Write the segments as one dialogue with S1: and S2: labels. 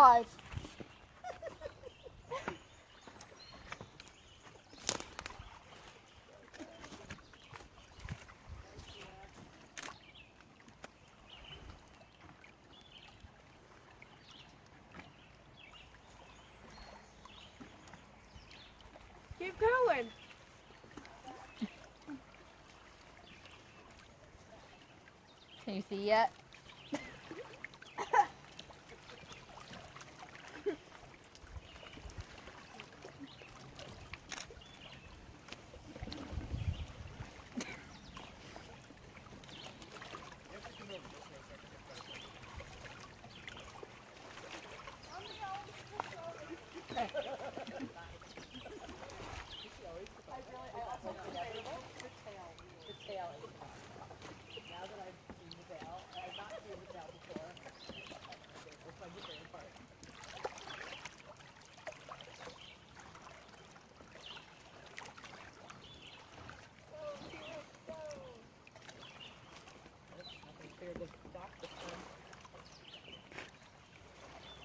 S1: 5.
S2: Keep going.
S3: Can you see yet?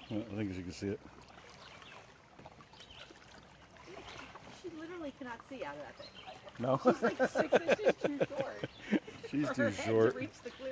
S4: I think as you can see it.
S2: She literally cannot see out of that thing.
S4: No?
S2: She's like 6 inches too short.
S4: She's
S2: for
S4: too
S2: her head
S4: short.
S2: to reach the cliff.